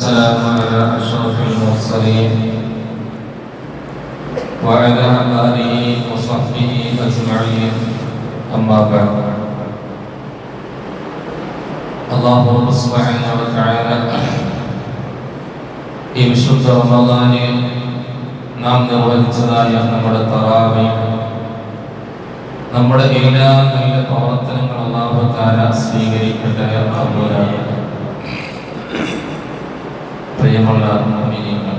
والسلام على أشرف المرسلين وعلى آله وصحبه أجمعين أما بعد الله سبحانه وتعالى ഈ വിശുദ്ധ റമദാനിൽ നാം നിർവഹിച്ചതായ നമ്മുടെ തറാവീഹ്, നമ്മുടെ എല്ലാ നല്ല പ്രവർത്തനങ്ങൾ അല്ലാഹു തആല സ്വീകരിക്കട്ടെ, കബൂലാക്കട്ടെ. പ്രിയമുള്ള മുഅ്മിനീങ്ങൾ,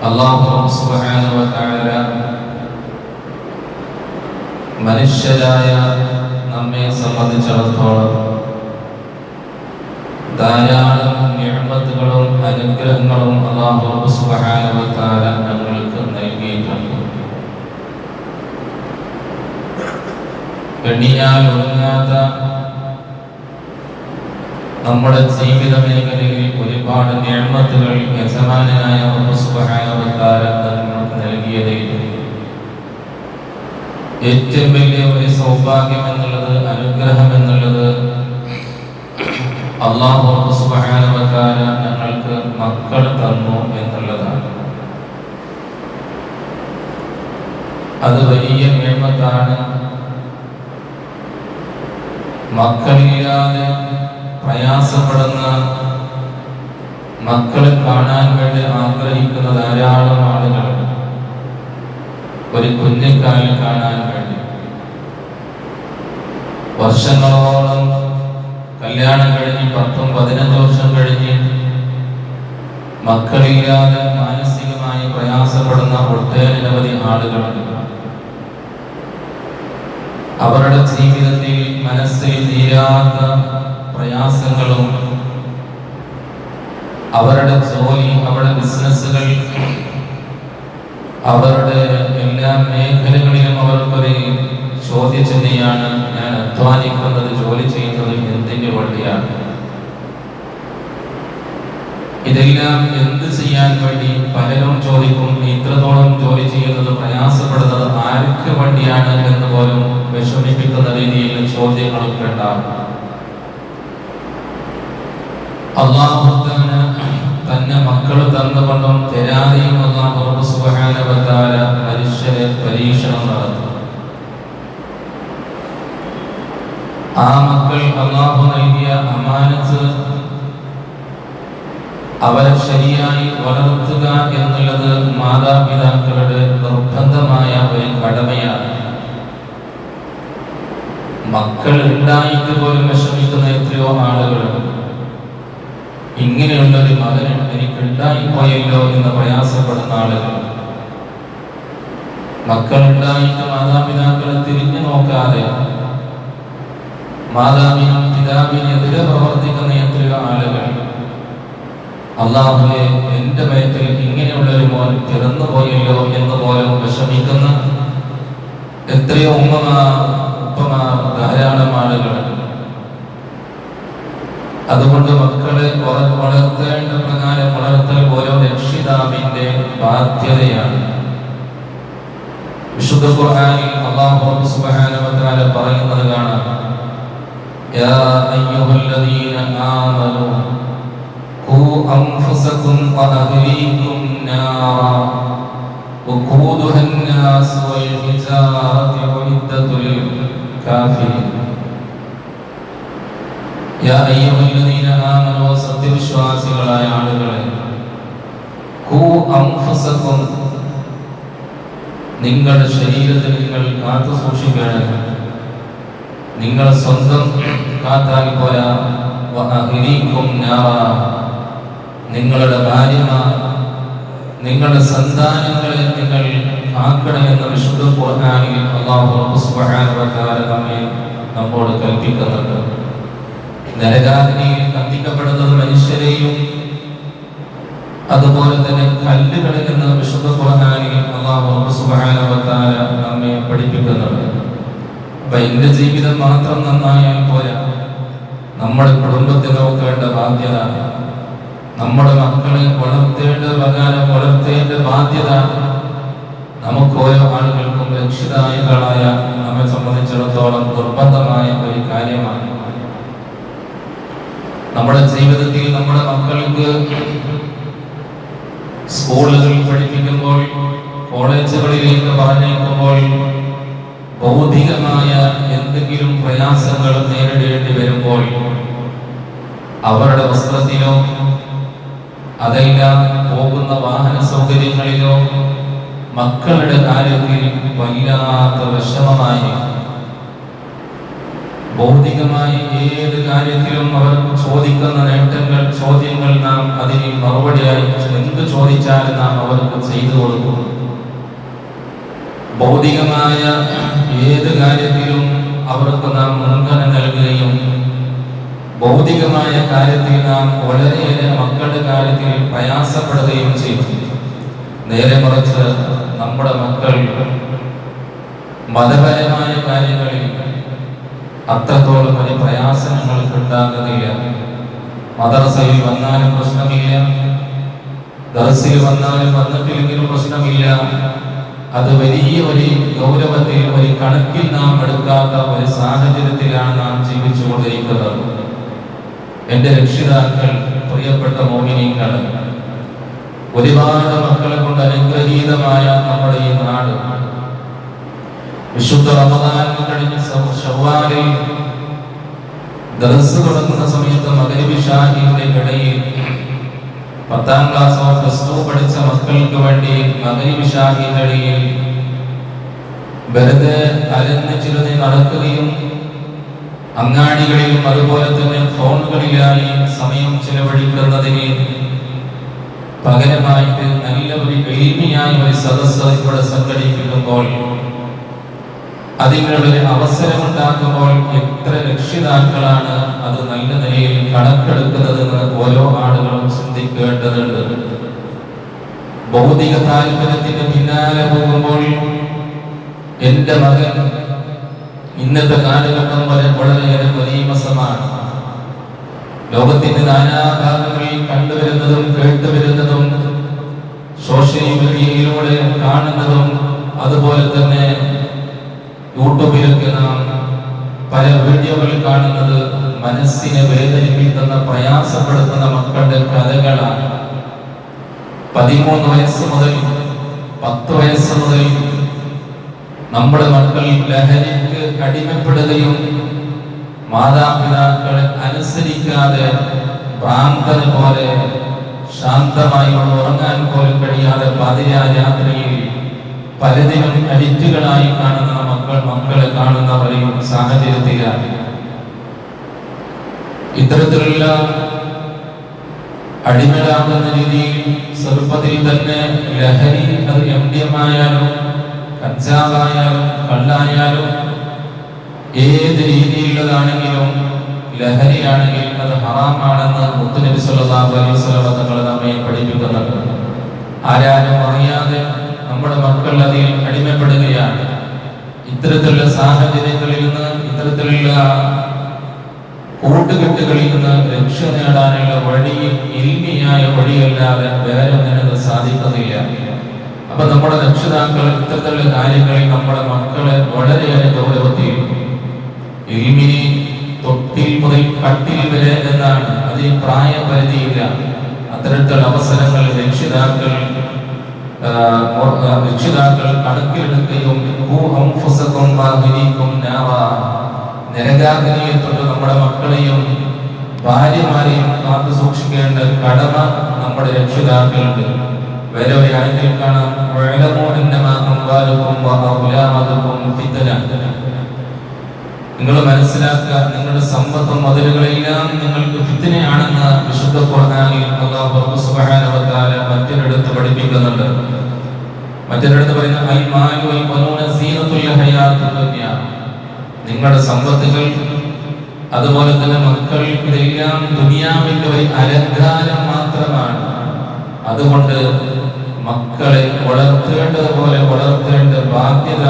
അല്ലാഹു സുബ്ഹാനഹു വ തആല മനുഷ്യരായ നമ്മെ സംബന്ധിച്ചിടത്തോളം ധാരാളം നിഅമത്തുകളും അനുഗ്രഹങ്ങളും അല്ലാഹു സുബ്ഹാനഹു വ തആല ഞങ്ങൾക്ക് നൽകിയിട്ടുണ്ട്. എണ്ണിയാൽ ഒടുങ്ങാത്ത നമ്മുടെ ജീവിത മേഖലയിൽ ഒരുപാട് നിഅമത്തുകൾ യജമാനനായ അല്ലാഹു സുബ്ഹാനഹു വ തആല നമുക്ക് നൽകിയതിൽ ഏറ്റവും വലിയ ഒരു സൗഭാഗ്യം എന്നുള്ളത്, അനുഗ്രഹം എന്നുള്ളത്, അല്ലാഹു സുബ്ഹാനഹു വ തആല ഞങ്ങൾക്ക് മക്കൾ തന്നു എന്നുള്ളതാണ്. അത് വലിയ നിഅമത്താണ്. മക്കളില്ലാതെ പ്രയാസപ്പെടുന്ന, മക്കളെ കാണാൻ വേണ്ടി ആഗ്രഹിക്കുന്ന ധാരാളം ആളുകൾ ഒരു കുഞ്ഞിക്കാലിൽ കാണാൻ വേണ്ടി വർഷങ്ങളോളം കല്യാണം കഴിഞ്ഞ് 10-15 വർഷം കഴിഞ്ഞ് മക്കളില്ലാതെ മാനസികമായി പ്രയാസപ്പെടുന്ന ഒട്ടേറെയധികം ആളുകളുണ്ട്. അവരുടെ ജീവിതത്തിൽ മനസ്സിൽ തീരാത്ത പ്രയാസങ്ങളും, അവരുടെ ജോലി, അവരുടെ ബിസിനസ്സുകൾ, അവരുടെ എല്ലാ മേഖലകളിലും അവർക്കൊരു ചോദ്യചിഹ്നയാണ്: ഞാൻ അധ്വാനിക്കുന്നത്, ജോലി ചെയ്യുന്നത് എന്തിനു വേണ്ടിയാണ്? ഇതെല്ലാം എന്ത് ചെയ്യാൻ വേണ്ടി? പലരും ചോദിക്കും, ഇത്രത്തോളം ജോലി ചെയ്യുന്നത്, പ്രയാസപ്പെടുന്നത് ആർക്ക് വേണ്ടിയാണ് എന്ന് പോലും വിഷമിപ്പിക്കുന്ന രീതിയിൽ ചോദ്യങ്ങളൊക്കെ ഉണ്ടാകും. അല്ലാഹു തന്നെ മക്കൾ തന്നുകൊണ്ടും തരാതെയും അല്ലാഹു സുബ്ഹാനഹു വ തആല മനുഷ്യരെ പരീക്ഷണം നടത്തും. ആ മക്കൾ അല്ലാഹു നൽകിയ അമാനത്ത് അവരെ ശരിയായി വളർത്തുക എന്നുള്ളത് മാതാപിതാക്കളുടെ നിർബന്ധമായ ഒരു കടമയാണ്. മക്കൾ ഉണ്ടായിട്ട് പോലും വിഷമിക്കുന്ന എത്രയോ ആളുകളുണ്ട്. ഇങ്ങനെയുള്ളൊരു മകന് എനിക്ക് ഉണ്ടായിപ്പോയല്ലോ എന്ന് പ്രയാസപ്പെടുന്ന ആളുകൾ. മക്കൾ ഉണ്ടായിട്ട് മാതാപിതാക്കളെ തിരിഞ്ഞു നോക്കാതെ പിതാവിനെതിരെ പ്രവർത്തിക്കുന്ന എത്രയോ ആളുകൾ. അല്ലാഹുവേ, എന്റെ വയറ്റിൽ ഇങ്ങനെയുള്ളൊരു മോൻ പിറന്നു പോയല്ലോ എന്ന് പോലും വിഷമിക്കുന്ന എത്രയോ ഉപ്പമാർ ധാരാളം ആളുകൾ. അതുകൊണ്ട് മക്കളെ വളർത്തേണ്ട പ്രകാരം വളർത്തൽ ഓരോ രക്ഷിതാവിന്റെ ബാധ്യതയാണ്. വിശുദ്ധ ഖുർആനിൽ അല്ലാഹു സുബ്ഹാനഹു വ തആല പറയുന്നത് കാണാം: യാ അയ്യുഹല്ലദീന ആമനൂ ഖൂ അൻഫുസകും വ അഹ്ലീകും നാറാ വഖൂദുഹാ അൻ-നാസ് വൽ ഹിജാറതു ഉഇദ്ദത്തുൽ കാഫിരീൻ. യാ അയ്യുഹല്ലദീന ആമനൂ, സത്യവിശ്വാസികളായ ആളുകളെ, ഖൂ അൻഫുസകും, നിങ്ങളുടെ ശരീരത്തെ നിങ്ങൾ കാത്തു സൂക്ഷിക്കണം. നിങ്ങൾ സ്വന്തം കാത്താൽ പോരാ, വ അഹ്ലീകും നാറാ, നിങ്ങളുടെ ഭാര്യമാർ, നിങ്ങളുടെ സന്താനങ്ങളെ നിങ്ങൾ ആക്കണമെന്ന് വിശുദ്ധ ഖുർആനിൽ അല്ലാഹു സുബ്ഹാനഹു വ തആല നമ്മോട് കൽപ്പിക്കുന്നുണ്ട്. നരകാഗ്നിയിൽ കത്തിക്കപ്പെടുന്നത് മനുഷ്യരെയും അതുപോലെ തന്നെ കല്ലുകളിൽ നിന്ന് വിശുദ്ധ ഖുർആനിൽ അല്ലാഹു സുബ്ഹാനഹു വ തആല നമ്മെ പഠിപ്പിക്കുന്നുണ്ട്. അപ്പൊ എന്റെ ജീവിതം മാത്രം നന്നായാൽ പോരാ, നമ്മുടെ കുടുംബത്തെ നോക്കേണ്ട ബാധ്യത, നമ്മുടെ മക്കളെ വളർത്തേണ്ട പ്രകാരം വളർത്തേണ്ട ബാധ്യത നമുക്ക് ഓരോ ആളുകൾക്കും രക്ഷിതാക്കളായ നമ്മെ സംബന്ധിച്ചിടത്തോളം നിർബന്ധമായ ഒരു കാര്യമാണ്. നമ്മുടെ ജീവിതത്തിൽ നമ്മുടെ മക്കൾക്ക് സ്കൂളുകളിൽ പഠിപ്പിക്കുമ്പോൾ, കോളേജുകളിലേക്ക് പറഞ്ഞേക്കുമ്പോൾ ഭൗതികമായ എന്തെങ്കിലും പ്രയാസങ്ങൾ നേരിടേണ്ടി വരുമ്പോൾ അവരുടെ വസ്ത്രത്തിലോ അതല്ല പോകുന്ന വാഹന സൗകര്യങ്ങളിലോ മക്കളുടെ കാര്യത്തിൽ വല്ലാത്ത വിഷമമായി, ഭൗതികമായി ഏത് കാര്യത്തിലും അവർക്ക് ചോദിക്കുന്ന ചോദ്യങ്ങൾ നാം അതിന് മറുപടിയായി എന്ത് ചോദിച്ചാലും നാം അവർക്ക് ചെയ്തു കൊടുക്കും. ഭൗതികമായ ഏത് കാര്യത്തിലും അവർക്ക് നാം മുൻഗണന നൽകുകയും ഭൗതികമായ കാര്യത്തിൽ നാം വളരെയേറെ മക്കളുടെ കാര്യത്തിൽ പ്രയാസപ്പെടുകയും ചെയ്യും. നേരെ മറിച്ച് നമ്മുടെ മക്കൾ മതപരമായ കാര്യങ്ങളിൽ അത്രത്തോളം വലിയ പ്രയാസം ഞങ്ങൾക്ക് ഉണ്ടാകുന്നില്ല. മദ്രസയിൽ വന്നാലും പ്രശ്നമില്ല, ദർസിൽ വന്നാലും വന്നിട്ടില്ലെങ്കിലും പ്രശ്നമില്ല. അത് വലിയ ഒരു ഗൗരവത്തിൽ ഒരു കണക്കിൽ നാം എടുക്കാത്ത ഒരു സാഹചര്യത്തിലാണ് നാം ജീവിച്ചുകൊണ്ടിരിക്കുന്നത്. എന്റെ രക്ഷിതാക്കൾ, പ്രിയപ്പെട്ട മോമിനീങ്ങൾ, ഒരുപാട് മക്കളെ കൊണ്ട് അനുഗ്രഹീതമായ നമ്മുടെ ഈ നാട് വിശുദ്ധ റമദാൻ കഴിഞ്ഞ് ശവ്വാലിൽ ദർസ് തുടങ്ങുന്ന സമയത്ത് മഗ്‌രിബ് ഇശാഇന്റെ ഇടയിൽ 10ാം ക്ലാസ് പ്ലസ് 2 പഠിച്ച മക്കൾക്ക് വേണ്ടി മഗ്‌രിബ് ഇശാഇന്റെ ഇടയിൽ വെറുതെ അലഞ്ഞിരുന്ന് നടക്കുകയും അങ്ങാടികളിലും അതുപോലെ തന്നെ ഫോണുകളിലായി സമയം ചെലവഴിക്കുന്നതിന് പകരമായിട്ട് നല്ല ഒരു എളിമയായ ഒരു സദസ്സ് ഇവിടെ സംഘടിപ്പിക്കുമ്പോൾ, അതിനുള്ളൊരു അവസരമുണ്ടാക്കുമ്പോൾ എത്ര രക്ഷിതാക്കളാണ് അത് നല്ല നിലയിൽ കണക്കെടുക്കുന്നതെന്ന് ഓരോ ആളുകളും ചിന്തിക്കേണ്ടതുണ്ട്. ഭൗതിക താല്പര്യത്തിന്റെ പിന്നാലെ പോകുമ്പോൾ എന്റെ മകൻ ഇന്നത്തെ കാലഘട്ടം വളരെയേറെ ഗരീമസമാണ്. ലോകത്തിന്റെ നാനാഭാഗങ്ങളിൽ കണ്ടുവരുന്നതും കേട്ടുവരുന്നതും സോഷ്യൽ മീഡിയയിലൂടെ കാണുന്നതും അതുപോലെ തന്നെ യൂട്യൂബിലൊക്കെ നാം പല വീഡിയോകൾ കാണുന്നത് മനസ്സിനെ വേദനിപ്പിക്കുന്ന, പ്രയാസപ്പെടുത്തുന്ന മക്കളുടെ കഥകളാണ്. 13 വയസ്സ് മുതൽ 10 വയസ്സ് മുതൽ നമ്മുടെ മക്കൾ ലഹരിക്ക് അടിമപ്പെടുകയും മാതാപിതാക്കളെ അനുസരിക്കാതെ ഭ്രാന്തനെ പോലെ ശാന്തമായി ഉറങ്ങാൻ പോലും കഴിയാതെ പാതിരാത്രിയിൽ പലതിനും അഡിക്റ്റുകളായി കാണുന്ന മക്കളെ കാണുന്ന ഒരു സാഹചര്യത്തിലാണ്. ഇത്തരത്തിലുള്ള അടിമകളാകുന്ന രീതിയിൽ ചെറുപ്പത്തിൽ തന്നെ ലഹരി, അത് എംഡിഎമ്മായാലും കഞ്ചാവായാലും കള്ളായാലും ഏത് രീതിയിലുള്ളതാണെങ്കിലും ലഹരിയാണെങ്കിൽ അത് ഹറാമാണെന്ന് മുത്തുനബി സ്വല്ലല്ലാഹു അലൈഹി വസല്ലം തങ്ങൾ നമ്മെ പഠിപ്പിക്കുന്നുണ്ട്. ആരാരും അറിയാതെ നമ്മുടെ മക്കൾ അതിൽ അടിമപ്പെടുകയാണ്. ഇത്തരത്തിലുള്ള സാഹചര്യങ്ങളിൽ നിന്ന്, ഇത്തരത്തിലുള്ള കൂട്ടുകെട്ടുകളിൽ നിന്ന് രക്ഷ നേടാനുള്ള വഴി ഇൽമിയായ വഴിയല്ലാതെ വേറെ ഒന്നിനത് സാധിക്കുന്നില്ല. അപ്പൊ നമ്മുടെ രക്ഷിതാക്കൾ ഇത്തരത്തിലുള്ള കാര്യങ്ങളിൽ നമ്മുടെ മക്കളെ വളരെയേറെ ഗൗരവത്തിൽ, ഇൽമിനെ തൊട്ടിൽ മുതൽ കട്ടിൽ വരെ എന്നാണ്, അതിൽ പ്രായപരിധിയില്ല. അത്തരത്തിലുള്ള അവസരങ്ങൾ രക്ഷിതാക്കൾ കണക്കിലെടുക്കുകയും നരകാഗ്നിയെ തൊട്ട് നമ്മുടെ മക്കളെയും ഭാര്യമാരെയും കാത്തു സൂക്ഷിക്കേണ്ട കടമ നമ്മുടെ രക്ഷിതാക്കളുണ്ട്. വേറെ ഒരു ആയത്തിൽ കാണാം, നിങ്ങൾ മനസ്സിലാക്കുക, നിങ്ങളുടെ സമ്പത്തും മുതലുകളെല്ലാം നിങ്ങൾക്ക് ഫിത്നയാണെന്ന് വിശുദ്ധ ഖുർആനിൽ അല്ലാഹു സുബ്ഹാനഹു വ തആല മറ്റൊരിടത്ത് പഠിപ്പിക്കുന്നുണ്ട്. മറ്റൊരിടത്ത് പറയുന്നത് അൽ മാലു വൽ ബനൂന സീനത്തുൽ ഹയാത്തുദ് ദുനിയ, നിങ്ങളുടെ സമ്പത്തുകൾ അതുപോലെ തന്നെ മക്കൾ ഇതെല്ലാം ദുനിയാവിന്റെ ഒരു അലങ്കാരം മാത്രമാണ്. അതുകൊണ്ട് മക്കളെ വളർത്തേണ്ടതുപോലെ വളർത്തേണ്ട ബാധ്യത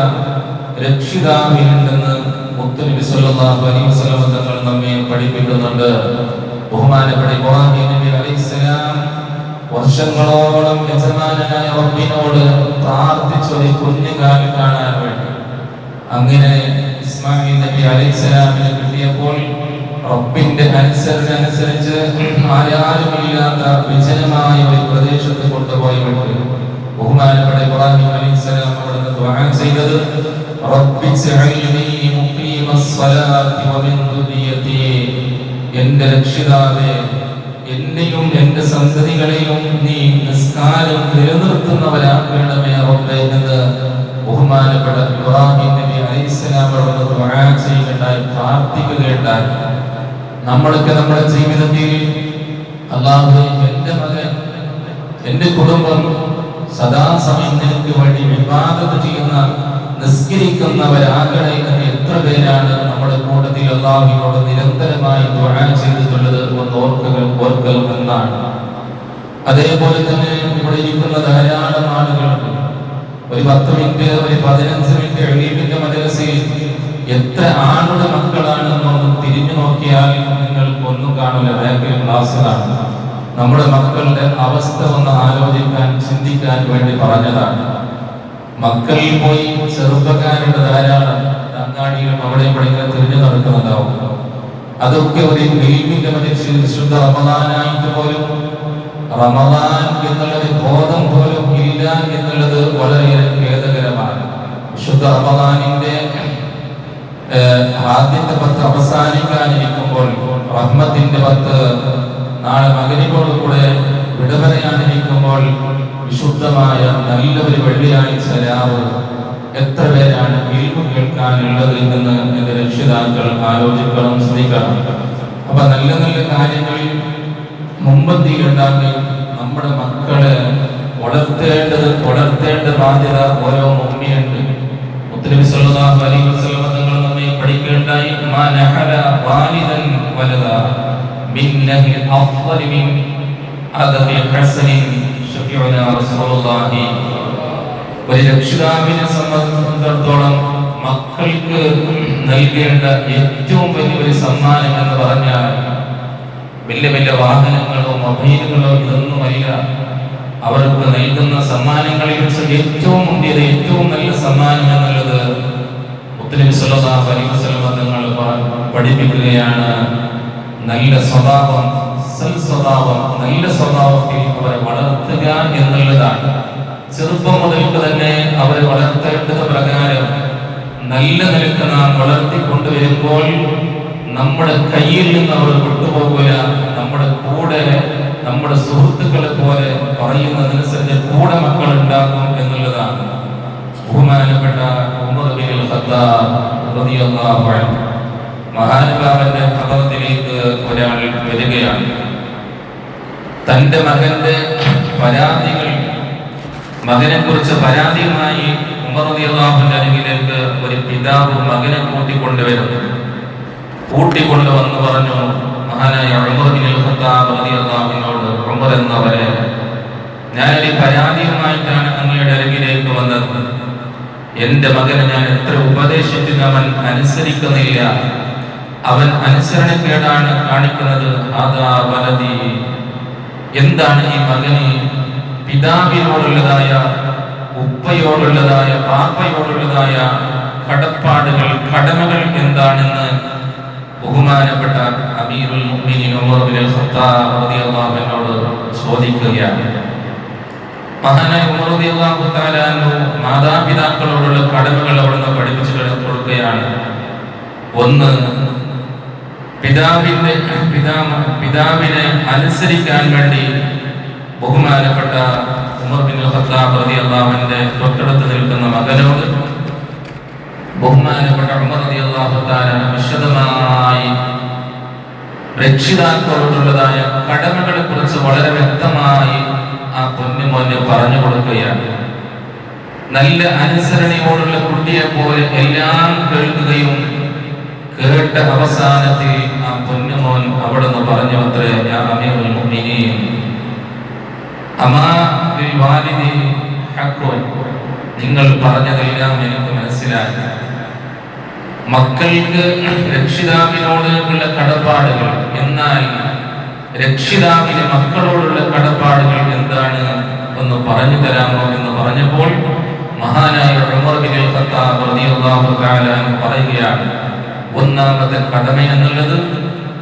രക്ഷിതാവിനുണ്ടെന്ന് മുത്തുനബി സ്വല്ലല്ലാഹു അലൈഹി വസല്ലം തങ്ങൾ നമ്മെ പഠിപ്പിക്കുന്നുണ്ട്. ബഹുമാനപ്പെട്ട ഇബ്രാഹിം നബി അലൈഹിസ്സലാം വർഷങ്ങളോളം യജമാനനായ റബ്ബിനോട് പ്രാർത്ഥിച്ച ഒരു കുഞ്ഞുകാലം കാണാൻ വേണ്ടി, അങ്ങനെ ഇസ്മായിൽ നബി അലൈഹിസ്സലാമിനെ കിട്ടിയപ്പോൾ റബ്ബിന്റെ അനുസരിച്ച് ആരാരുമില്ലാത്ത വിജനമായ ഒരു പ്രദേശത്ത് കൊണ്ടുപോയി വിട്ടു. ബഹുമാനപ്പെട്ട ഇബ്രാഹിം അലൈഹിസ്സലാം അവിടുന്ന് ദുആ ചെയ്തത് റബ്ബി ജഅൽനി മുഖീമസ്സലാത്തി വമിൻ ദുരിയതി, എന്റെ രക്ഷിതാവേ എന്നെയും എന്റെ സന്തതികളെയും നീ നിസ്കാരം നിലനിർത്തുന്നവരാക്കണമേ റബ്ബേ എന്ന് ബഹുമാനപ്പെട്ട ഇബ്രാഹിം നബി അലൈഹിസ്സലാം അവിടുന്ന് ദുആ ചെയ്യുകയുണ്ടായി, പ്രാർത്ഥിക്കുകയുണ്ടായി. നമ്മളൊക്കെ നമ്മുടെ ജീവിതത്തിൽ അല്ലാഹുവേ എന്റെ മകൻ എന്റെ കുടുംബം സദാസമയം നിനക്ക് വേണ്ടി ഇബാദത്ത് ചെയ്യുന്ന നിസ്കരിക്കുന്നവരാകണേ എന്ന് എത്ര പേരാണ് നമ്മുടെ കൂട്ടത്തിൽ അല്ലാഹുവിനോട് നിരന്തരമായി ദുആ ചെയ്തിട്ടുള്ളത് എന്ന് ഓർക്കൽ എന്നാണ്. അതേപോലെ തന്നെ ഇവിടെ ഇരിക്കുന്ന ധാരാളം ആളുകളുണ്ട്. ഒരു 10 മിനിറ്റ് ഒരു 15 മിനിറ്റ് എളീമിന്റെ മദ്രസയിൽ എത്ര ആളുടെ മക്കളാണെന്നൊന്ന് തിരിഞ്ഞു നോക്കിയാൽ നിങ്ങൾക്ക് ഒന്നും കാണില്ല. ബാക്കിൽ ക്ലാസ്സിലാണ്. നമ്മുടെ മക്കളുടെ അവസ്ഥ ഒന്ന് ആലോചിക്കാൻ ചിന്തിക്കാൻ വേണ്ടി പറഞ്ഞതാണ്. മക്കളിൽ പോയി ചെറുപ്പക്കാരുടെ ധാരാളം അങ്ങാടിയിലും അവിടെ ഇവിടെ തിരിഞ്ഞു നടക്കുന്നുണ്ടാവും. അതൊക്കെ ഒരു ഇൽമിന്റെ മനുഷ്യൻ വിശുദ്ധ റമദാനായിട്ട് പോലും റമദാൻ എന്നുള്ളൊരു ബോധം പോലും ഇല്ല എന്നുള്ളത് വളരെയേറെ ഖേദകരമാണ്. വിശുദ്ധ റമദാനിന്റെ ആദ്യത്തെ 10 അവസാനിക്കാനിരിക്കുമ്പോൾ റഹ്മത്തിന്റെ 10 നാളെ മഗ്‌രിബോട് കൂടെ വിടവരയാനിരിക്കുമ്പോൾ വിശുദ്ധമായ നല്ലൊരു വെള്ളിയാഴ്ച രാവ് എത്ര പേരാണ് ഇൽമു കേൾക്കാനുള്ളത് എന്ന് എന്റെ രക്ഷിതാക്കൾ ആലോചിക്കണം, ശ്രദ്ധിക്കണം. അപ്പൊ നല്ല നല്ല കാര്യങ്ങളിൽ മുമ്പന്തിയിലുണ്ടാക്കി നമ്മുടെ മക്കളെ വളർത്തേണ്ട ബാധ്യത ഓരോ മുമ്മിയുണ്ട്. മുത്തനബി സല്ലല്ലാഹു അലൈഹി വസല്ലം തങ്ങൾ നമ്മെ പഠിക്കുകയുണ്ടായി, മാ നഹല വാലിദൻ വലദ മിൻ നഹി അഫ്ളൽ മിൻ അദബി ഹസനിൻ ശഫീഉനാ റസൂലുള്ളാഹി. ഒരു രക്ഷിതാവിനെ സംബന്ധിച്ചിടത്തോളം മക്കൾക്ക് നൽകേണ്ട ഏറ്റവും വലിയൊരു സമ്മാനം എന്ന് പറഞ്ഞാൽ വലിയ വലിയ വാഹനങ്ങളോ മൊബൈലുകളോ ഇതൊന്നുമല്ല. അവർക്ക് നൽകുന്ന സമ്മാനങ്ങളിൽ വെച്ച് ഏറ്റവും മുന്തിയത് ഏറ്റവും നല്ല സമ്മാനം എന്നുള്ളത് മുത്തനബി സല്ലല്ലാഹു അലൈഹി വസല്ലം തങ്ങൾ പഠിപ്പിക്കുകയാണ്. നല്ല സ്വഭാവം, സൽസ്വഭാവം, നല്ല സ്വഭാവത്തിൽ അവരെ വളർത്തുക എന്നുള്ളതാണ്. ചെറുപ്പം മുതൽക്ക് തന്നെ അവരെ വളർത്തേണ്ടത് പ്രകാരം നല്ല നിലക്ക് നാം വളർത്തിക്കൊണ്ടുവരുമ്പോൾ നമ്മുടെ കയ്യിൽ നിന്ന് അവർ വിട്ടുപോകില്ല. നമ്മുടെ കൂടെ, നമ്മുടെ സുഹൃത്തുക്കളെ പോലെ പറയുന്നതനുസരിച്ച് കൂടെ മക്കൾ ഉണ്ടാകും എന്നുള്ളതാണ്. ബഹുമാനപ്പെട്ട ഉമർ ബിൻ ഖത്താബ് റളിയല്ലാഹു അൻഹു മഹാനുഭാവന്റെ ഭവനത്തിലേക്ക് ഒരാൾ വരികയാണ്. തന്റെ മകന്റെ പരാതികൾ, മകനെ കുറിച്ച് പരാതിയുമായി ഉമർ റളിയല്ലാഹുവിന്റെ അരികിലേക്ക് ഒരു പിതാവ് മകനെ കൂട്ടിക്കൊണ്ടുവന്ന് പറഞ്ഞു, മഹാനായ ഉമർ ബിൻ ഖത്താബ് റളിയല്ലാഹു അൻഹുവിനോട്, ഉമർ എന്നവരെ, ഞാനൊരു പരാതിയുമായിട്ടാണ് അങ്ങയുടെ അരികിലേക്ക് വന്നത്. എന്റെ മകനെ ഞാൻ എത്ര ഉപദേശിച്ചിട്ട് അവൻ അനുസരിക്കുന്നില്ല. അവൻ അനുസരണക്കേടാണ് കാണിക്കുന്നത്. അതാ വലതി, എന്താണ് ഈ മകന് പിതാവിനോടുള്ളതായ, ഉപ്പയോടുള്ളതായ, പാപ്പയോടുള്ളതായ കടപ്പാടുകൾ, കടമകൾ എന്താണെന്ന് ബഹുമാനപ്പെട്ട അമീറുൽ മുഅ്മിനീൻ ഉമർ ബിൻ ഖത്താബ് റളിയല്ലാഹു അൻഹുവോട് ചോദിക്കുകയാണ്. മഹാനായ ഉമർ റളിയല്ലാഹു തആല അൻഹു മാതാപിതാക്കളോടുള്ള കടമകൾ അവിടുന്ന് പഠിപ്പിച്ചു കൊടുക്കുകയാണ്. ഒന്ന്, പിതാവിനെ അനുസരിക്കാൻ വേണ്ടി ബഹുമാനപ്പെട്ട ഉമർ ബിൻ ഖത്താബ് റളിയല്ലാഹു അൻഹുവിന്റെ തൊട്ടടുത്ത് നിൽക്കുന്ന മകനോട് ബഹുമാനപ്പെട്ട ഉമർ റളിയല്ലാഹു തആല വിശദമായി രക്ഷിതാക്കളോടുള്ളതായ കടമകളെ കുറിച്ച് വളരെ വ്യക്തമായി ആ പൊന്നുമോനെ പറഞ്ഞു കൊടുക്കുകയാണ്. നല്ല അനുസരണയോടുള്ള കുട്ടിയെ പോലെ എല്ലാം കേൾക്കുകയും കേട്ട അവസാനത്തിൽ ആ പൊന്നുമോൻ അവിടുന്ന് പറഞ്ഞു അത്രേ, യാ അമീറുൽ മുഅ്മിനീൻ അമാ ബിൽ വാലിദി ഹഖ്ഖുൻ, നിങ്ങൾ പറഞ്ഞതെല്ലാം എനിക്ക് മനസ്സിലായി. മക്കൾക്ക് രക്ഷിതാവിനോട് ഉള്ള കടപ്പാടുകൾ, എന്നാൽ രക്ഷിതാവിന് മക്കളോടുള്ള കടപ്പാടുകൾ എന്താണ് ഒന്ന് പറഞ്ഞു തരാമോ എന്ന് പറഞ്ഞപ്പോൾ മഹാനായ ഉമർ ബിൻ ഖത്താബ് റളിയല്ലാഹു തആല പറയുകയാണ്, ഒന്നാമത്തെ കടമ എന്നുള്ളത്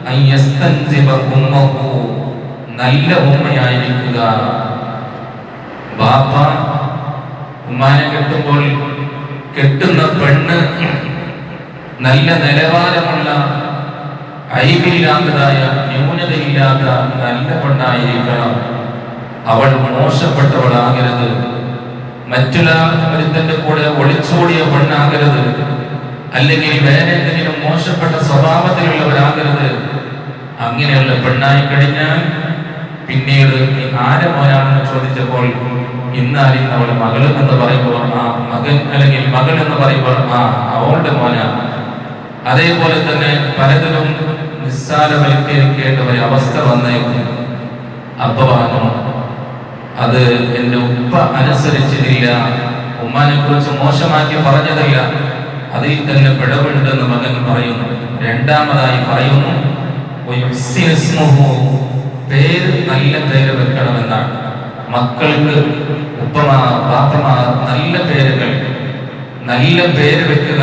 അൻ യസ്തൻസിബ ഉമ്മഹു, നല്ല ഉമ്മയായിരിക്കുക. ബാപ്പ ഉമ്മാനെ കെട്ടുമ്പോൾ കെട്ടുന്ന പെണ്ണ് നല്ല നിലവാരമുള്ള ഐബില്ലാത്തതായ ന്യൂനതയില്ലാത്ത നല്ല പെണ്ണായിരിക്കണം. അവൾ മോശപ്പെട്ടവളാകരുത്. മറ്റുള്ള ഒരുത്തന്റെ കൂടെ ഒളിച്ചോടിയ പെണ്ണാകരുത്. അല്ലെങ്കിൽ വേറെ എന്തെങ്കിലും മോശപ്പെട്ട സ്വഭാവത്തിലുള്ളവരാകരുത്. അങ്ങനെയുള്ള പെണ്ണായി കഴിഞ്ഞാൽ പിന്നീട് നീ ആരെ മോനാണെന്ന് ചോദിച്ചപ്പോൾ ഇന്നാലും അവളുടെ മകൾ എന്ന് പറയുമ്പോൾ ആ മകൻ അല്ലെങ്കിൽ മകൾ എന്ന് പറയുമ്പോൾ ആ അവളുടെ മോനാണ്. അതേപോലെ തന്നെ പലതിലും നിസ്സാരവൽക്കരിക്കേണ്ട ഒരു അവസ്ഥ വന്നേക്കും. അപ്പ പറഞ്ഞു, അത് എൻ്റെ ഉപ്പ അനുസരിച്ചിട്ടില്ല, ഉമ്മാനെ കുറിച്ച് മോശമാക്കി പറഞ്ഞതല്ല, അതിൽ തന്നെ പിഴവുണ്ടെന്ന് മകൻ പറയുന്നു. രണ്ടാമതായി പറയുന്നു, പേര് നല്ല പേര് വെക്കണമെന്നാണ്. മക്കൾക്ക് ഉപ്പമാർ പാപ്പമാർ നല്ല പേരുകൾ, നല്ല പേര് വെക്കുക.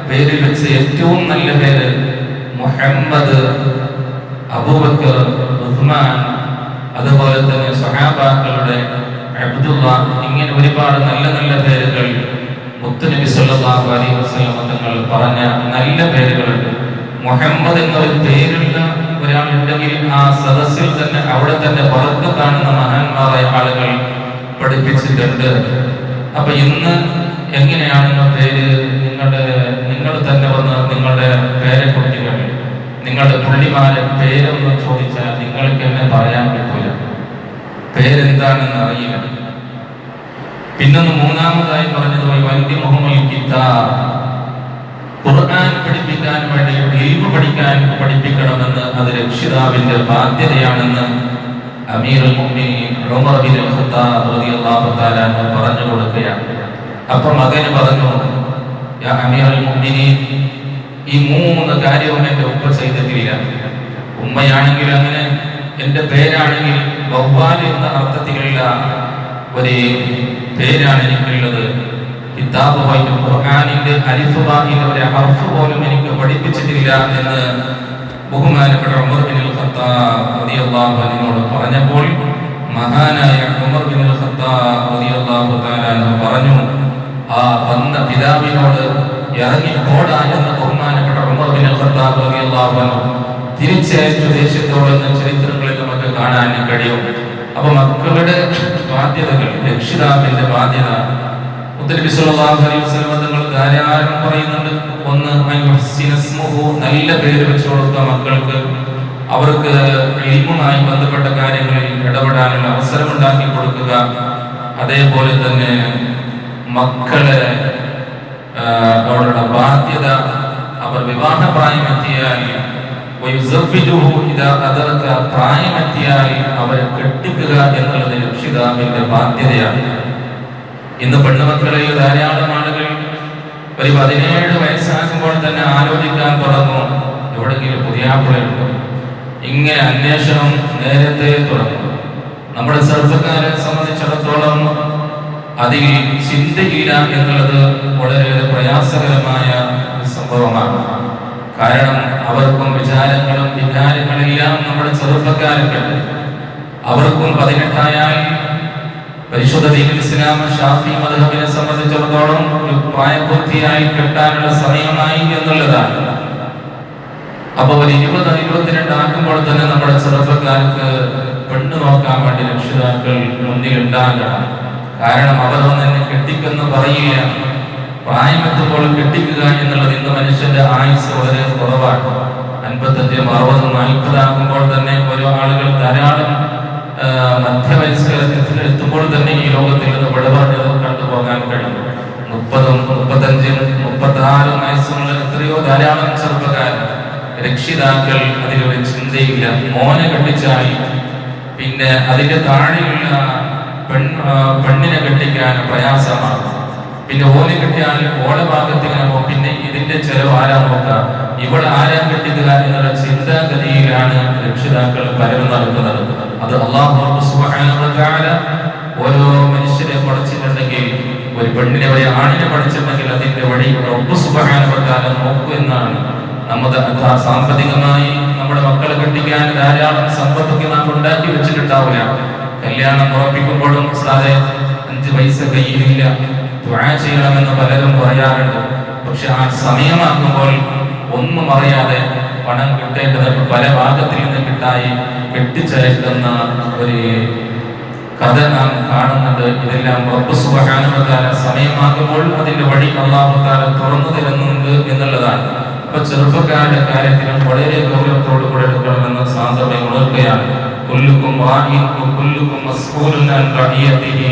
പേരിൽ വെച്ച് ഏറ്റവും നല്ല പേര് മുഹമ്മദ്, അബൂബക്കർ, ഉസ്മാൻ, അതുപോലെ തന്നെ സ്വഹാബാക്കളുടെ അബ്ദുള്ള, ഇങ്ങനെ ഒരുപാട് നല്ല നല്ല പേരുകൾ മുത്തുനബി സല്ലല്ലാഹു അലൈഹി വസല്ലം തങ്ങൾ പറഞ്ഞ നല്ല പേരുകളുണ്ട്. മുഹമ്മദ് എന്നൊരു പേരുള്ള ഒരാളുണ്ടെങ്കിൽ ആ സദസ്സിൽ തന്നെ അവിടെ തന്നെ പുറത്ത് കാണുന്ന മഹാന്മാരായ ആളുകൾ പഠിപ്പിച്ചിട്ടുണ്ട്. അപ്പൊ ഇന്ന് എങ്ങനെയാണ് പേര് നിങ്ങൾ തന്നെ വന്ന് നിങ്ങളുടെ പേരക്കുട്ടികൾ, നിങ്ങളുടെ പുള്ളിമാരെ പേരൊന്ന് ചോദിച്ചാൽ നിങ്ങൾക്ക് എന്നെ പറയാൻ പറ്റില്ല, പേരെന്താണെന്ന് അറിയില്ല. പിന്നൊന്ന് മൂന്നാമതായി പറഞ്ഞത് വന്ദി മുഹമ്മദ് കിതാബ്, ഖുർആൻ പഠിപ്പിക്കാൻ വേണ്ടി ഇൽമു പഠിപ്പിക്കണമെന്ന് അത് രക്ഷിതാവിന്റെ ബാധ്യതയാണെന്ന് അമീറുൽ മുഅ്മിനീൻ ഉമർ ബിൻ ഖത്താബ് റളിയല്ലാഹു തആല പറഞ്ഞു കൊടുക്കുകയാണ്. അപ്പോൾ മകന് പറഞ്ഞു, യാ അമീറുൽ മുഅ്മിനീൻ, ഈ മൂന്ന് കാര്യവും എൻ്റെ ഉപ്പ ചെയ്തിട്ടില്ല. ഉമ്മയാണെങ്കിൽ അങ്ങനെ, എൻ്റെ പേരാണെങ്കിൽ വവ്വാൽ എന്ന അർത്ഥത്തിലുള്ള ഒരു പേരാണ് എനിക്കുള്ളത്. കിതാബ് വായിക്കും, ഖുർആനിന്റെ അലിഫ് ബാഇന്റെ ഒരു ഹർഫ് പോലും എനിക്ക് പഠിപ്പിച്ചിട്ടില്ല എന്ന് ബഹുമാനപ്പെട്ട ഉമർ ബിൻ ഖത്താബ് റളിയല്ലാഹു അൻഹു പറഞ്ഞപ്പോൾ മഹാനായ ഉമർ ബിൻ ഖത്താബ് റളിയല്ലാഹു തആല പറഞ്ഞു, ആ വന്ന പിതാവിനോട് ഇറങ്ങിപ്പോടാ എന്ന് ബഹുമാനപ്പെട്ട ഉമർ ബിൻ ഖത്താബ് റളിയല്ലാഹു അൻഹു തിരിച്ചയച്ച ദേഷ്യത്തോടെന്ന് ചരിത്രങ്ങളിൽ നമുക്ക് കാണാൻ കഴിയും. അപ്പൊ മക്കളുടെ ബാധ്യതകൾ, രക്ഷിതാവിന്റെ ബാധ്യത മുത്തനബി സല്ലല്ലാഹു അലൈഹി വസല്ലം തങ്ങൾ ധാരാളം പറയുന്നുണ്ട്. ഒന്ന്, നല്ല പേര് വെച്ചു കൊടുക്കുക മക്കൾക്ക്. അവർക്ക് ഇൽമുമായി ബന്ധപ്പെട്ട കാര്യങ്ങളിൽ ഇടപെടാനുള്ള അവസരം ഉണ്ടാക്കി കൊടുക്കുക. അതേപോലെ തന്നെ മക്കളെ അവരുടെ ബാധ്യത, അവർ വിവാഹപ്രായമെത്തിയാൽ പ്രായമെത്തിയാൽ അവരെ കെട്ടിക്കുക എന്നുള്ളത് രക്ഷിതാവിന്റെ ബാധ്യതയാണ്. ഇന്ന് പെണ്ണുമക്കളിൽ ധാരാളം ആളുകൾ ഒരു 17 വയസ്സാകുമ്പോൾ തന്നെ ആലോചിക്കാൻ തുടങ്ങും, എവിടെയെങ്കിലും പുതിയാപ്പിളയുണ്ടോ. ഇങ്ങനെ അന്വേഷണം നേരത്തെ തുടങ്ങും. നമ്മുടെ ചെറുപ്പക്കാരെ സംബന്ധിച്ചിടത്തോളം അതിൽ ചിന്തയില്ല എന്നുള്ളത് വളരെ പ്രയാസകരമായ സംഭവമാണ്. കാരണം അവർക്കും വിചാരങ്ങളും വികാരങ്ങളെല്ലാം നമ്മുടെ ചെറുപ്പക്കാരുണ്ട്. അവർക്കും 18 പരിശുദ്ധ ദീനുൽ ഇസ്ലാം ഷാഫി മദ്ഹബിനെ സംബന്ധിച്ചിടത്തോളം പ്രായപൂർത്തിയായി കെട്ടാനുള്ള സമയമായി എന്നുള്ളതാണ്. അപ്പൊ ഒരു 20-22 ആക്കുമ്പോൾ തന്നെ നമ്മുടെ ചെറുപ്പക്കാർക്ക് പെണ്ണ് നോക്കാൻ വേണ്ടി രക്ഷിതാക്കൾ മുന്നിലുണ്ടാകണം. കാരണം അവരൊന്നും എന്നെ കെട്ടിക്കെന്ന് പറയില്ല. പ്രായമെത്തുമ്പോൾ കെട്ടിക്കുക എന്നുള്ളത് ഇന്ന് മനുഷ്യന്റെ ആയുസ് വളരെ കുറവാണ്. 55, 60, 40 ആകുമ്പോൾ തന്നെ ഓരോ ആളുകൾ ധാരാളം മധ്യവയസ്കരത്തിൽ എത്തുമ്പോൾ തന്നെ ഈ ലോകത്തിൽ നിന്ന് വിടപറഞ്ഞത് കണ്ടുപോകാൻ കഴിയും. 30, 35, 36 വയസ്സുള്ള എത്രയോ ധാരാളം ചെറുപ്പക്കാർ. രക്ഷിതാക്കൾ അതിലൊരു ചിന്തയില്ല. മോനെ കെട്ടിച്ചാൽ പിന്നെ അതിന്റെ താഴെയുള്ള പെണ്ണിനെ കെട്ടിക്കാൻ പ്രയാസമാണ്. പിന്നെ ഓനെ കെട്ടിയാൽ ഓള ഭാഗത്തിങ്ങനെ പോകും. പിന്നെ ഇതിന്റെ ചെലവ് ആരാ നോക്കുക, ഇവിടെ ആരാ കെട്ടിക്കുക എന്നുള്ള ചിന്താഗതിയിലാണ് രക്ഷിതാക്കൾ പലരും നടക്കുന്നത്. അത് അല്ലാഹു സുബ്ഹാനഹു വ തആല ഓരോ മനുഷ്യരെ പഠിച്ചിട്ടുണ്ടെങ്കിൽ, ഒരു പെണ്ണിനെ ഒരു ആണിനെ പഠിച്ചിട്ടുണ്ടെങ്കിൽ അതിന്റെ വഴി റബ്ബ് സുബ്ഹാനഹു വ തആല നോക്കൂ എന്നാണ്. നമ്മുടെ സാമ്പത്തികമായി നമ്മുടെ മക്കളെ കെട്ടിക്കാൻ ധാരാളം സമ്പത്തൊക്കെ നാം ഉണ്ടാക്കി വെച്ചിട്ടുണ്ടാവില്ല. കല്യാണം ഉറപ്പിക്കുമ്പോഴും സാധേ 5 പൈസ കയ്യിലില്ല, ദുആ ചെയ്യണമെന്ന് പലരും പറയാറുണ്ട്. പക്ഷെ ആ സമയമാകുമ്പോൾ ഒന്നും അറിയാതെ പണം കിട്ടേണ്ടത് പല ഭാഗത്തിൽ നിന്ന് കിട്ടായി കെട്ടിച്ചയക്കുന്ന ഒരു കഥ നാം കാണുന്നുണ്ട്. ഇതെല്ലാം റബ്ബ് സുബ്ഹാനഹു വ തആല സമയമാകുമ്പോൾ അതിന്റെ വഴി അല്ലാഹു തആല തുറന്നു തരുന്നുണ്ട് എന്നുള്ളതാണ്. അപ്പൊ ചെറുപ്പക്കാരുടെ കാര്യത്തിലും വളരെ ഗൗരവത്തോടു കൂടെ എടുക്കണമെന്ന് സാന്ദർഭ്യം ഉണർത്തുകയാണ്. കുല്ലുക്കും റാഇൻ കുല്ലുക്കും മസ്ഊലുൻ അൻ റഇയതിഹി.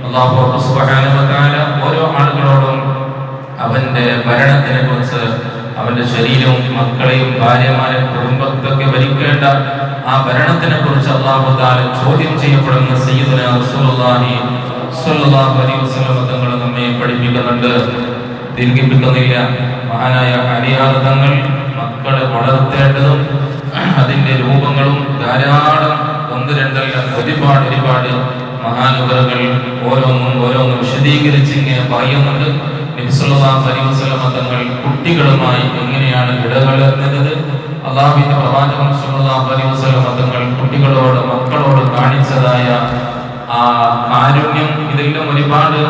അല്ലാഹു റബ്ബ് സുബ്ഹാനഹു വ തആല ഓരോ ആളുകളോടും അവന്റെ ഭരണത്തിനെ കുറിച്ച്, അവന്റെ ശരീരവും മക്കളെയും ഭാര്യമാരെ കുടുംബത്തൊക്കെ ഭരിക്കേണ്ട ആ ഭരണത്തിനെ കുറിച്ച് അല്ലാഹു തആല ചോദ്യം ചെയ്യപ്പെടുന്ന സയ്യിദുനാ റസൂലുള്ളാഹി സ്വല്ലല്ലാഹു അലൈഹി വസല്ലം തങ്ങൾ നമ്മെ പഠിപ്പിക്കുന്നുണ്ട്. ദീർഘിപ്പിക്കുന്നില്ല. മഹാനായ അലിയാർ തങ്ങൾ മക്കളെ വളർത്തേണ്ടതും അതിന്റെ രൂപങ്ങളും ധാരാളം 1-2 ഒരുപാട് മഹാനുഭവങ്ങൾ ഓരോന്നും വിശദീകരിച്ച് ഇങ്ങനെ പറയുന്നുണ്ട്. നബി സല്ലല്ലാഹു അലൈഹി വസല്ലം തങ്ങൾ കുട്ടികളുമായി എങ്ങനെയാണ് ഇടകലർന്നത്, അല്ലാഹുവിന്റെ പ്രവാചകൻ സല്ലല്ലാഹു അലൈഹി വസല്ലം തങ്ങൾ കുട്ടികളോട് മക്കളോട് കാണിച്ചതായ ആ കാരുണ്യം, ഇതെല്ലാം ഒരുപാട്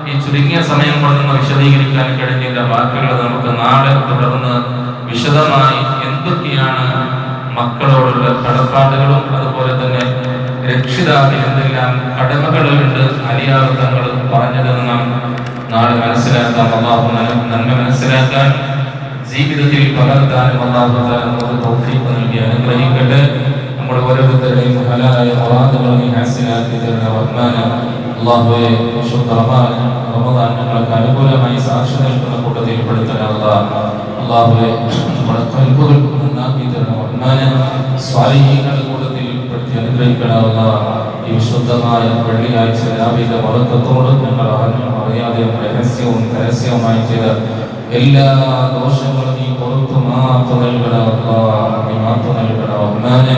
ഈ ചുരുങ്ങിയ സമയം കൊണ്ടൊന്നും വിശദീകരിക്കാൻ കഴിഞ്ഞില്ല. ബാക്കിയുള്ളത് നമുക്ക് നാളെ തുടർന്ന് വിശദമായി എന്തൊക്കെയാണ് മക്കളോടുള്ള കടപ്പാടുകളും അതുപോലെ തന്നെ രക്ഷിതാവിന് എന്തെല്ലാം കടമകളുണ്ട് അലിയാർ തങ്ങൾ പറഞ്ഞതെന്ന് നാം നാളെ മനസ്സിലാക്കാം. അല്ലാഹു നന്മ മനസ്സിലാക്കാൻ ജീവിതത്തിൽ പകർത്താനും അല്ലാഹു തആല നമുക്ക് തൗഫീഖ് നൽകി അനുഗ്രഹിക്കട്ടെ. നമ്മുടെ ഓരോരുത്തരുടെയും ഹലാലായ മുറാദുകളെ ഹാസിലാക്കി തരുന്ന റഹ്മാനെ അല്ലാഹുവേ, വിശുദ്ധ റമദാൻ ഞങ്ങൾക്ക് അനുകൂലമായി സാക്ഷി നിൽക്കുന്ന കൂട്ടത്തിൽ പെടുത്തണേ അല്ലാഹുവേ. നമ്മുടെ ഖൽബുകൾ നന്നാക്കി തരുന്ന റഹ്മാനെ സ്വാലിഹീങ്ങളുടെ കൂട്ടത്തിൽ പെടുത്തി അനുഗ്രഹിക്കണേ അല്ലാഹ്. ഈ വിശുദ്ധമായ വെള്ളിയാഴ്ച രാവിലെ വറക്കത്തോട് ഞങ്ങൾ അറിയാതെയും രഹസ്യവും പരസ്യവുമായി ചെയ്ത എല്ലാ ദോഷങ്ങളും നീ പുറത്തു മാപ്പ് നൽകണേ അല്ലാഹ്. നീ മാപ്പ് നൽകണേ റഹ്മാനെ.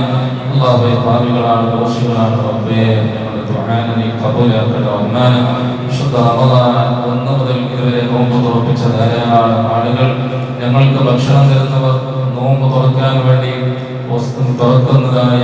അല്ലാഹുവേ, പാപികളാണ്, ദോഷികളാണ് റബ്ബേ. ഞങ്ങളുടെ ദുആ നീ ഖബൂലാക്കണേ റഹ്മാനെ. വിശുദ്ധ റമദാൻ 1 മുതൽ ഇതുവരെ നോമ്പ് തുറപ്പിച്ച ധാരാളം ആളുകൾ, ഞങ്ങൾക്ക് ഭക്ഷണം തരുന്നവർ, നോമ്പ് തുറക്കാൻ വേണ്ടി തുറക്കുന്നതായ